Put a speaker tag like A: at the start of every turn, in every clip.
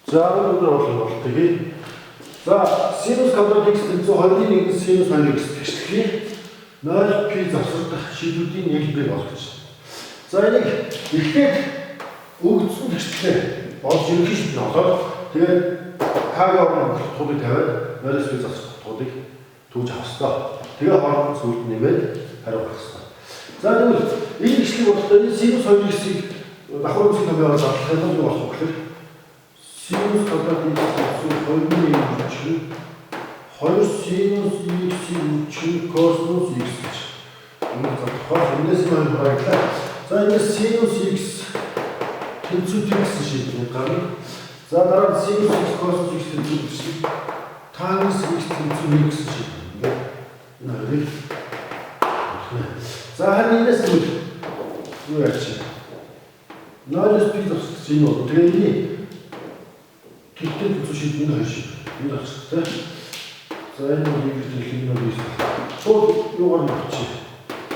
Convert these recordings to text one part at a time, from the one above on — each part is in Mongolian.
A: За өнөөдөр бол тэгээд за синус квадрат x тэнцүү 2-1 синус 2x тэгшлэгийг 0 π завсардах шийдвүүдийн нийлбэрийг олгож. За энийг эхлээд өгдсөн тэгшлээ болж ерөнхий шийдвэр олоод тэгээд k-ийн орон туудыг тавиад 0-с π завсардах туудыг түүж авах хэрэгтэй. Тэгээ хооронд сүлд нэмээд хариулах хэрэгтэй. За тэгвэл энэ тэгшлийг болохдоо энэ синус 2x-ийг давхар үсгийн томьёороор задлах юм юу болох вэ гэхээр синус квадрат x тэнцүү 2-1 үржих 2 синус x-ийн үржих косинус x гэж. Энэ задлахаар энэс нь харагдаа. За энэ синус x тэнцүү x шийдвэр гарна. За дараа нь синус x косинус x тэнцүү үржих танс x тэнцүү x шийдвэр. Энэ хоёрыг. За харин энэс нь юу яаж чинь? 0-с π завсардах чинь бол тэгээ энэ тэгтээ тэнцүү шийдвэр энэ хоёр шийдвэр. Энэ авчихсан. За энэ бол нэг хэлхий нэг юм. Шууд юугаар нь авчих.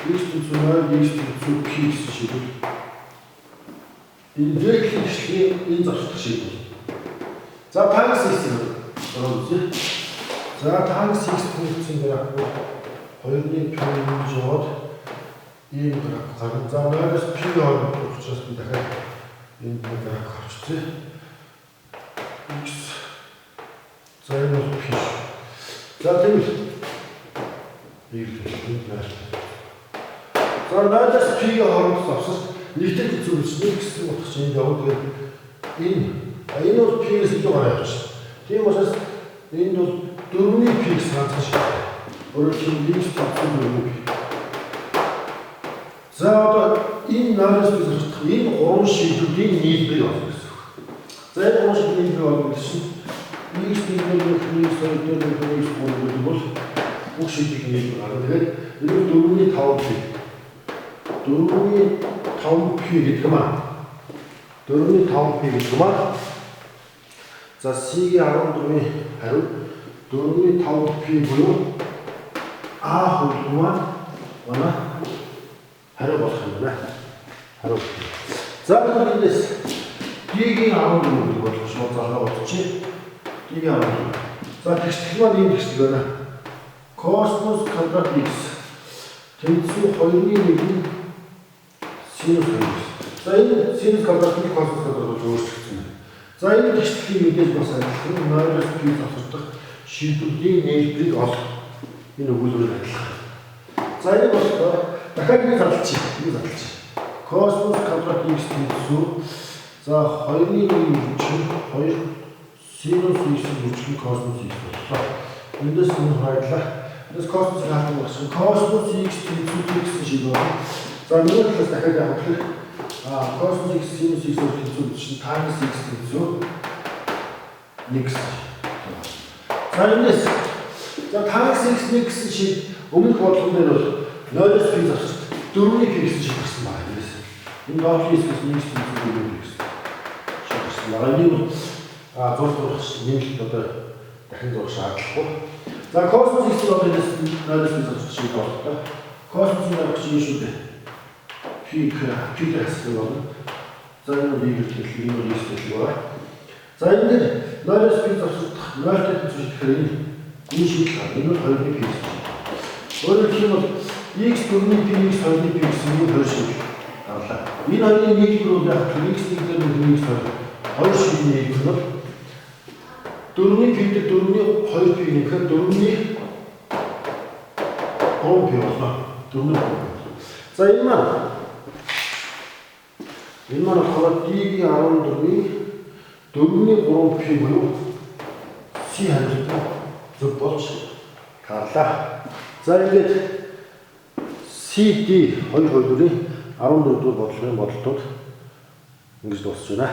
A: X тэнцүү 0, x тэнцүү p гэсэн шийдвэр. Энэ вектор хэсгийн энэ завсардах шийдвэр. За танс x оролцъё. За танс x тэнцүү график 2-ны p-ийн жоод ийм график гарна. За 0-с p хооронд учраас би дахиад энэ график авчихъя. X. За энэ бол p. За тэгвэл за 0-с p-ийн хооронд завсарт нэгтэй тэнцвэрчний гэсэн утга чинь яваад энэ бол p-ээс илүү гараад байна шүү. Тийм учраас энэ бол 4-ний p гэсэн ганцхан шиг. Өөрөөр хэлбэл x тэнцүү 4-ний p. За одоо энэ 0-с p завсардах энэ гурван шийдвэрийн нийлбэрийг олно гэсэн үг. За энэ гурван шийдвэрийн нийлбэрийг олно гэсэн x нийлбэр x 2 дээр x 3 бол бүх шийдвэрийн нийлбэр гарна. Тэгэхээр энэ 4-ний 5p. 4-ний 5p гэдэг юм аа. 4-ний 5p гэдэг юм аа. За c-ийн 14-ийн хариу 4-ний 5p буюу а хөлмаа манай хариу болох юм байна. Хариу. За энэс d-ийн 14 болох шууд залгаа бодчих. D-ийн 14. За тэгшлэг маань ийм тэгшлэг байна. Косинус квадрат x тэнцүү 2-1 синус 2. За энэ синус квадрат нь косинус квадрат болж өөрчлөгдсөн байна. За энэ тэгшлэгийг мэдээж бас адилхан 0-с p завсардах шийдвэрийн нийлбэрийг олох. Энэ өгүүлбэр адилхан. За энэ болохоор дахиад нэг задлчих. Нэг задлчих. Косинус квадрат x тэнцүү за 2-1 үржих 2 синус x үржих косинус x боллоо. Эндээс нь хайрлаа. Эндээс косинус хаалт болсон. Косинус x тэнцүү гэсэн шийдвэр байна. За нэг талаас дахиад явах хэрэг косинус x синус x тэнцүү чинь танс x тэнцүү 1 гэсэн. За энэс за танс x 1 гэсэн шиг өмнөх бодлогон дээр бол 0-с p завсарт 4-ний p гэсэн шиг гарсан байна. Энэс энэ доотлын x-ээс 1 тэнцүү 4 гэсэн. Шийдсэн байна. Энийг зурх нэмэлт одоо дахин зурх шаардлагагүй. За косинус x одоо энэс 0-с p завсарт шиг болтой. Косинус нь чинь шүү дээ. P гэсэн байна. За энэ нь y гэх юм уу хэлэх байна. За энэ дээр 0-с p завсардах 0-тэй тэнцүү шийдэхээр энэ шийдэл гарна. Энэ бол 2-ны p гэсэн. Өөрөөр хэлбэл x 4-ний p x 2-ны p гэсэн энэ хоёр шийдэл гарлаа. Энэ хоёрын нийлбэр бол яг x 1 дээр x 2 хоёр шийдлийн нийлбэр бол 4-ний p дээр 4-ний 2p нэхэр 4-ний 3p болно. 4-ний 3p. За энэ маань болохоор d-ийн 14-ийн 4-ний 3p буюу c хандлагатай зөв болж гарлаа. За ингээд CD 2 хөлбөрийн 14 дугаар бодлогын бодолтууд ингэж дуусж байна.